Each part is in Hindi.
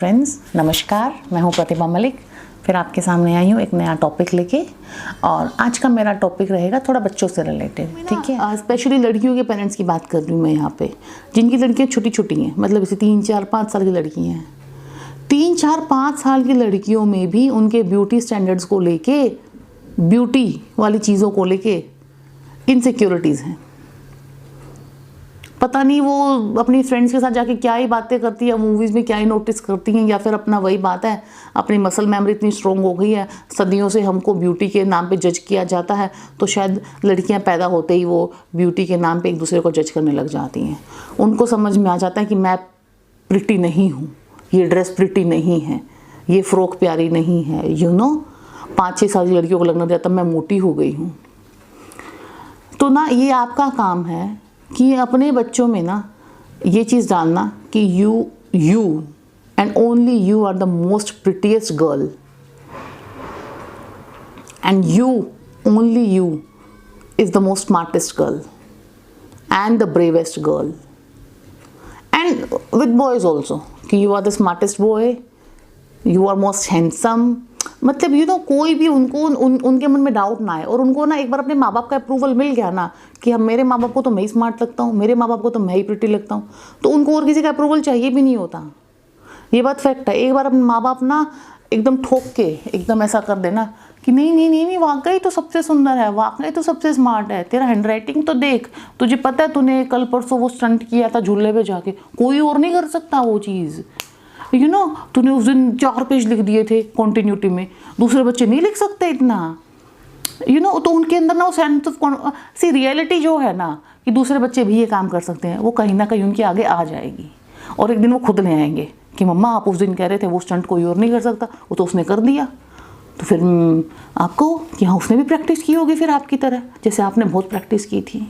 फ्रेंड्स नमस्कार, मैं हूं प्रतिभा मलिक। फिर आपके सामने आई हूं एक नया टॉपिक लेके। और आज का मेरा टॉपिक रहेगा थोड़ा बच्चों से रिलेटेड, ठीक है। स्पेशली लड़कियों के पेरेंट्स की बात कर रही हूँ मैं यहाँ पे, जिनकी लड़कियाँ छोटी छोटी हैं, मतलब जैसे 3, 4, 5 साल की लड़की हैं। 3, 4, 5 साल की लड़कियों में भी उनके ब्यूटी स्टैंडर्ड्स को लेके, ब्यूटी वाली चीज़ों को लेके इनसिक्योरिटीज़ हैं। पता नहीं वो अपनी फ्रेंड्स के साथ जाके क्या ही बातें करती है, मूवीज़ में क्या ही नोटिस करती हैं, या फिर अपना वही बात है, अपनी मसल मेमोरी इतनी स्ट्रॉन्ग हो गई है, सदियों से हमको ब्यूटी के नाम पे जज किया जाता है, तो शायद लड़कियां पैदा होते ही वो ब्यूटी के नाम पे एक दूसरे को जज करने लग जाती हैं। उनको समझ में आ जाता है कि मैं प्रिटी नहीं हूँ, ये ड्रेस प्रिटी नहीं है, ये फ्रॉक प्यारी नहीं है, 5-6 साल की लड़कियों को लगना जाता मैं मोटी हो गई हूँ। तो ना ये आपका काम है कि अपने बच्चों में ना ये चीज़ डालना कि you and only you are the most prettiest girl, and you only you is the most smartest girl and the bravest girl, and with boys also कि you are the smartest boy, you are most handsome. मतलब कोई भी उनके मन में डाउट ना आए, और उनको ना एक बार अपने माँ बाप का अप्रूवल मिल गया ना कि हम, मेरे माँ बाप को तो मैं ही स्मार्ट लगता हूँ, मेरे माँ बाप को तो मैं ही प्रिटी लगता हूँ, तो उनको और किसी का अप्रूवल चाहिए भी नहीं होता। ये बात फैक्ट है। एक बार अपने माँ बाप ना एकदम ठोक के एकदम ऐसा कर देना कि नहीं नहीं नहीं नहीं, वाकई तो सबसे सुंदर है, वाकई तो सबसे स्मार्ट है, तेरा हैंड राइटिंग तो देख, तुझे पता है तूने कल परसों वो स्टंट किया था झूले पे जाके, कोई और नहीं कर सकता वो चीज़। तूने उस दिन 4 पेज लिख दिए थे कॉन्टिन्यूटी में, दूसरे बच्चे नहीं लिख सकते इतना। तो उनके अंदर ना वो सेंस ऑफ रियलिटी जो है ना कि दूसरे बच्चे भी ये काम कर सकते हैं, वो कहीं ना कहीं उनके आगे आ जाएगी, और एक दिन वो खुद ले आएंगे कि मम्मा आप उस दिन कह रहे थे वो स्टंट कोई और नहीं कर सकता, वो तो उसने कर दिया। तो फिर आपको कि हाँ उसने भी प्रैक्टिस की होगी फिर आपकी तरह, जैसे आपने बहुत प्रैक्टिस की थी।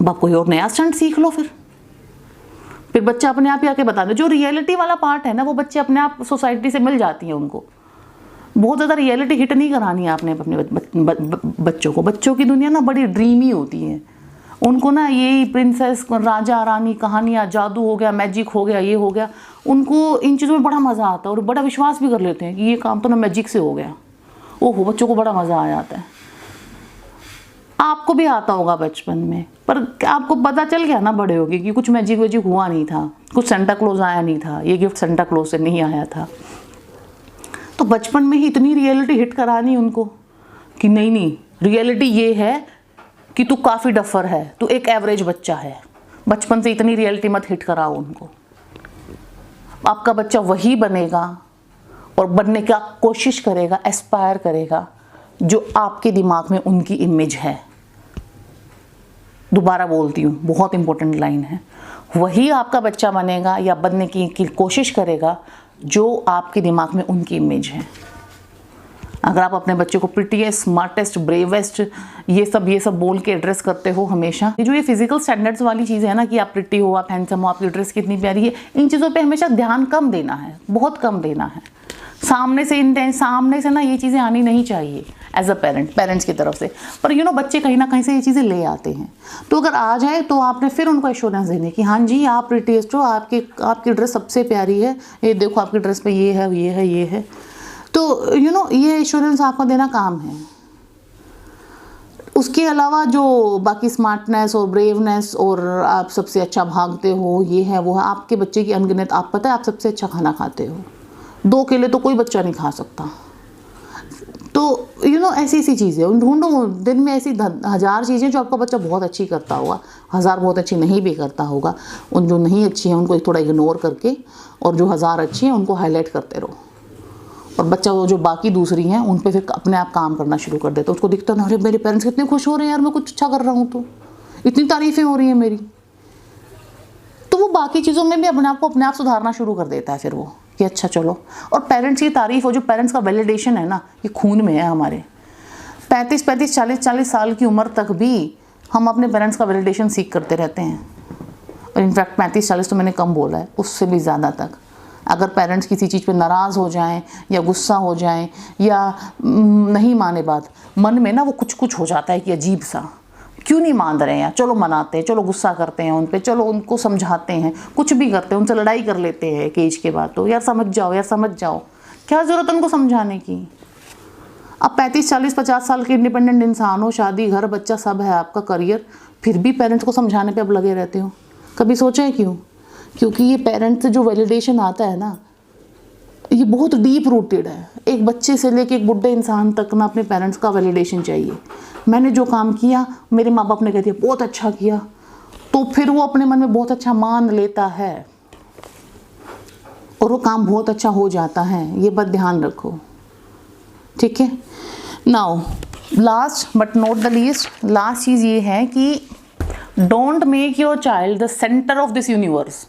अब आप कोई और नया स्टंट सीख लो। फिर बच्चा अपने आप ही आके बता दे। जो रियलिटी वाला पार्ट है ना, वो बच्चे अपने आप सोसाइटी से मिल जाती है उनको। बहुत ज़्यादा रियलिटी हिट नहीं करानी है आपने अपने बच्चों को। बच्चों की दुनिया ना बड़ी ड्रीमी होती है, उनको ना यही प्रिंसेस, राजा रानी कहानियाँ, जादू हो गया, मैजिक हो गया, ये हो गया, उनको इन चीज़ों में बड़ा मज़ा आता है, और बड़ा विश्वास भी कर लेते हैं कि ये काम तो ना मैजिक से हो गया। ओहो, बच्चों को बड़ा मज़ा आ जाता है। आपको भी आता होगा बचपन में, पर आपको पता चल गया ना बड़े होके कि कुछ मैजिक वैजिक हुआ नहीं था, कुछ सेंटा क्लॉज आया नहीं था, ये गिफ्ट सेंटा क्लॉज से नहीं आया था। तो बचपन में ही इतनी रियलिटी हिट करानी उनको कि नहीं नहीं, रियलिटी ये है कि तू काफ़ी डफर है, तू एक एवरेज बच्चा है। बचपन से इतनी रियलिटी मत हिट कराओ उनको। आपका बच्चा वही बनेगा और बनने का कोशिश करेगा, एस्पायर करेगा जो आपके दिमाग में उनकी इमेज है। दोबारा बोलती हूँ, बहुत इंपॉर्टेंट लाइन है, वही आपका बच्चा बनेगा या बनने की कोशिश करेगा जो आपके दिमाग में उनकी इमेज है। अगर आप अपने बच्चे को प्रिटीएस्ट, स्मार्टेस्ट, ब्रेवेस्ट ये सब बोल के एड्रेस करते हो हमेशा, ये फिजिकल स्टैंडर्ड्स वाली चीज़ है ना कि आप प्रिटी हो, आप हैंडसम हो, आपकी ड्रेस कितनी प्यारी है, इन चीज़ों पे हमेशा ध्यान कम देना है, बहुत कम देना है। सामने से ना ये चीज़ें आनी नहीं चाहिए एज अ पेरेंट्स की तरफ से। पर बच्चे कहीं ना कहीं से ये चीज़ें ले आते हैं। तो अगर आ जाए तो आपने फिर उनको एश्योरेंस देने की, हाँ जी आप प्रिटीएस्ट हो, आपकी ड्रेस सबसे प्यारी है, ये देखो आपकी ड्रेस पे ये है, ये है, ये है। तो ये एश्योरेंस आपका देना काम है। उसके अलावा जो बाकी स्मार्टनेस और ब्रेवनेस और आप सबसे अच्छा भागते हो, ये है वो है, आपके बच्चे की अनगिनत, आप पता है आप सबसे अच्छा खाना खाते हो, 2 केले तो कोई बच्चा नहीं खा सकता। तो ऐसी चीज़ें ढूंढो दिन में, ऐसी 1000 चीज़ें जो आपका बच्चा बहुत अच्छी करता होगा, 1000 बहुत अच्छी नहीं भी करता होगा। उन जो नहीं अच्छी हैं उनको थोड़ा इग्नोर करके, और जो 1000 अच्छी हैं उनको हाईलाइट करते रहो। और बच्चा वो जो बाकी दूसरी हैं उन पे फिर अपने आप काम करना शुरू कर देता है। उसको दिखता है अरे मेरे पेरेंट्स कितने खुश हो रहे हैं यार, मैं कुछ अच्छा कर रहा हूँ तो इतनी तारीफ़ें हो रही हैं मेरी, तो वो बाकी चीज़ों में भी अपने आप सुधारना शुरू कर देता है फिर वो कि अच्छा चलो। और पेरेंट्स की तारीफ़ हो, जो पेरेंट्स का वैलिडेशन है ना, ये खून में है हमारे। 35, 40 साल की उम्र तक भी हम अपने पेरेंट्स का वैलिडेशन सीख करते रहते हैं। और इनफैक्ट 35-40 तो मैंने कम बोला है, उससे भी ज़्यादा तक। अगर पेरेंट्स किसी चीज़ पे नाराज़ हो जाएं या गुस्सा हो जाएं या नहीं माने बात, मन में ना वो कुछ हो जाता है कि अजीब सा क्यों नहीं मान रहे हैं? चलो मनाते हैं, चलो गुस्सा करते हैं उन पे, चलो उनको समझाते हैं, कुछ भी करते हैं, उनसे लड़ाई कर लेते हैं एक एज के बाद। तो यार समझ जाओ, यार समझ जाओ, क्या ज़रूरत है उनको समझाने की? अब 35, 40, 50 साल के इंडिपेंडेंट इंसान हो, शादी, घर, बच्चा सब है, आपका करियर, फिर भी पेरेंट्स को समझाने पे अब लगे रहते हो। कभी सोचा है क्यों? क्योंकि ये पेरेंट्स से जो वैलिडेशन आता है ना, ये बहुत डीप रूटेड है। एक बच्चे से लेके एक बुढ़े इंसान तक ना अपने पेरेंट्स का वैलिडेशन चाहिए। मैंने जो काम किया, मेरे माँ बाप ने कह दिया बहुत अच्छा किया, तो फिर वो अपने मन में बहुत अच्छा मान लेता है और वो काम बहुत अच्छा हो जाता है। ये बात ध्यान रखो, ठीक है। Now last but not the least, last चीज़ ये है कि don't make your child the centre of this universe,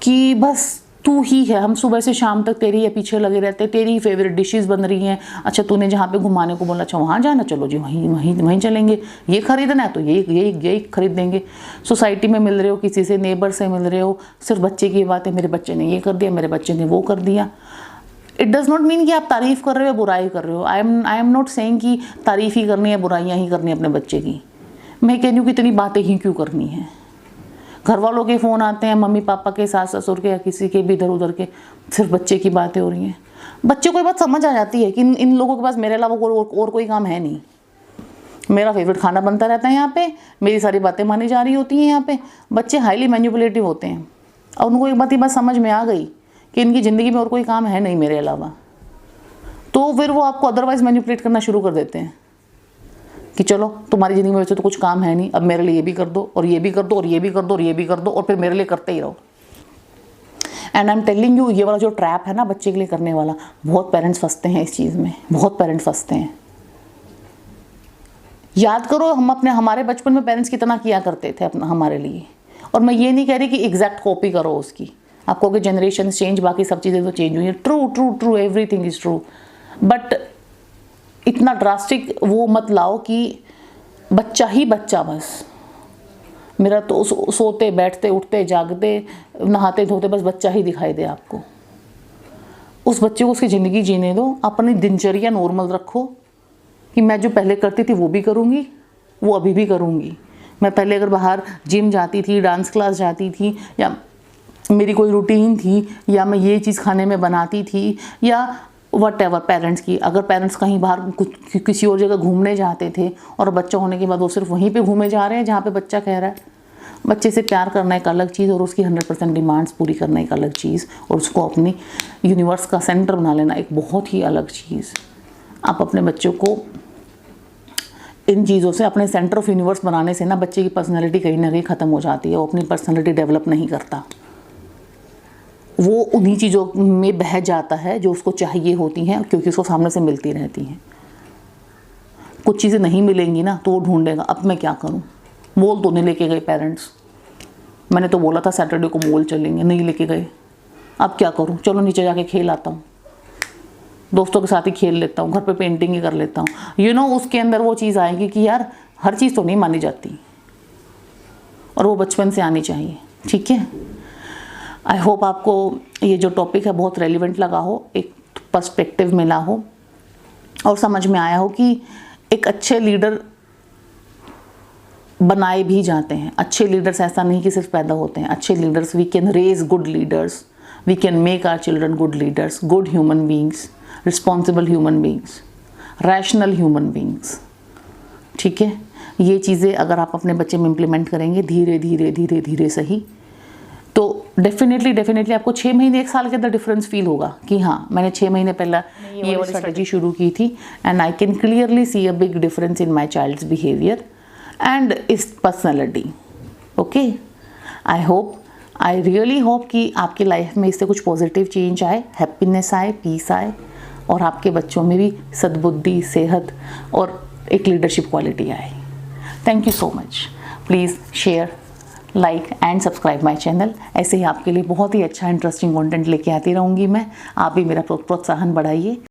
कि बस तू ही है, हम सुबह से शाम तक तेरी ही पीछे लगे रहते हैं, तेरी ही फेवरेट डिशेस बन रही हैं। अच्छा तूने जहाँ पे घुमाने को बोला, अच्छा वहाँ जाना, चलो जी वहीं वहीं वहीं चलेंगे। ये खरीदना है तो ये खरीद देंगे। सोसाइटी में मिल रहे हो, किसी से नेबर से मिल रहे हो, सिर्फ बच्चे की बात है, मेरे बच्चे ने ये कर दिया, मेरे बच्चे ने वो कर दिया। इट डज़ नॉट मीन कि आप तारीफ़ कर रहे हो, बुराई कर रहे हो। आई एम नॉट सेइंग कि तारीफ़ ही करनी है, बुराइयाँ ही करनी है अपने बच्चे की। मैं कह रही हूँ कि इतनी बातें ही क्यों करनी है? घर वालों के फ़ोन आते हैं, मम्मी पापा के, सास ससुर के, या किसी के भी इधर उधर के, सिर्फ बच्चे की बातें हो रही हैं। बच्चे को ये बात समझ आ जाती है कि इन लोगों के पास मेरे अलावा और कोई काम है नहीं। मेरा फेवरेट खाना बनता रहता है यहाँ पे, मेरी सारी बातें मानी जा रही होती हैं यहाँ पे। बच्चे हाईली मैनिपुलेटिव होते हैं और उनको एक बात समझ में आ गई कि इनकी ज़िंदगी में और कोई काम है नहीं मेरे अलावा, तो फिर वो आपको अदरवाइज़ मैनिपुलेट करना शुरू कर देते हैं कि चलो तुम्हारी ज़िंदगी में वैसे तो कुछ काम है नहीं, अब मेरे लिए ये भी कर दो और ये भी कर दो और ये भी कर दो और ये भी कर दो, और फिर मेरे लिए करते ही रहो। And I am telling you, ये वाला जो ट्रैप है ना बच्चे के लिए करने वाला, बहुत पेरेंट्स फंसते हैं इस चीज़ में, बहुत पेरेंट्स फंसते हैं। याद करो हमारे बचपन में पेरेंट्स कितना किया करते थे अपना हमारे लिए। और मैं ये नहीं कह रही कि एग्जैक्ट कॉपी करो उसकी, आपको कि जनरेशन चेंज, बाकी सब चीज़ें तो चेंज हुई हैं, true true true, everything is true, but इतना ड्रास्टिक वो मत लाओ कि बच्चा ही बच्चा बस मेरा तो सोते बैठते उठते जागते नहाते धोते बस बच्चा ही दिखाई दे आपको। उस बच्चे को उसकी ज़िंदगी जीने दो, अपनी दिनचर्या नॉर्मल रखो कि मैं जो पहले करती थी वो भी करूँगी, वो अभी भी करूँगी। मैं पहले अगर बाहर जिम जाती थी, डांस क्लास जाती थी, या मेरी कोई रूटीन थी, या मैं ये चीज़ खाने में बनाती थी, या वट एवर पेरेंट्स की, अगर पेरेंट्स कहीं बाहर किसी और जगह घूमने जाते थे और बच्चा होने के बाद वो सिर्फ वहीं पे घूमे जा रहे हैं जहाँ पे बच्चा कह रहा है। बच्चे से प्यार करना एक अलग चीज़ और उसकी 100% डिमांड्स पूरी करना एक अलग चीज़, और उसको अपनी यूनिवर्स का सेंटर बना लेना एक बहुत ही अलग चीज़। आप अपने बच्चों को इन चीज़ों से, अपने सेंटर ऑफ यूनिवर्स बनाने से ना बच्चे की पर्सनैलिटी कहीं ना कहीं ख़त्म हो जाती है। वो अपनी पर्सनैलिटी डेवलप नहीं करता, वो उन्हीं चीज़ों में बह जाता है जो उसको चाहिए होती हैं, क्योंकि उसको सामने से मिलती रहती हैं। कुछ चीज़ें नहीं मिलेंगी ना तो वो ढूंढेगा, अब मैं क्या करूं। मॉल तो नहीं लेके गए पेरेंट्स, मैंने तो बोला था सैटरडे को मॉल चलेंगे, नहीं लेके गए, अब क्या करूं, चलो नीचे जाके खेल आता हूँ, दोस्तों के साथ ही खेल लेता हूँ, घर पे पेंटिंग ही कर लेता हूँ। उसके अंदर वो चीज़ आएगी कि यार हर चीज़ तो नहीं मानी जाती, और वो बचपन से आनी चाहिए, ठीक है। आई होप आपको ये जो टॉपिक है बहुत रेलिवेंट लगा हो, एक पर्सपेक्टिव मिला हो और समझ में आया हो कि एक अच्छे लीडर बनाए भी जाते हैं। अच्छे लीडर्स ऐसा नहीं कि सिर्फ पैदा होते हैं, अच्छे leaders, we can raise good leaders, we can make our children good leaders, good human beings, responsible human beings, rational human beings, ठीक है। ये चीज़ें अगर आप अपने बच्चे में इम्प्लीमेंट करेंगे धीरे धीरे धीरे धीरे सही, तो डेफिनेटली आपको 6 महीने 1 साल के अंदर डिफरेंस फील होगा कि हाँ मैंने 6 महीने पहला ये वाली स्ट्रेटजी शुरू की थी, and I can clearly see a big difference in my child's behaviour and is personality. Okay, I really hope कि आपकी लाइफ में इससे कुछ पॉजिटिव चेंज आए, हैप्पीनेस आए, पीस आए, और आपके बच्चों में भी सद्बुद्धि, सेहत और एक लीडरशिप क्वालिटी आए। Thank you so much. Please share, like and subscribe my channel. ऐसे ही आपके लिए बहुत ही अच्छा इंटरेस्टिंग कंटेंट लेके आती रहूँगी मैं, आप भी मेरा प्रोत्साहन बढ़ाइए।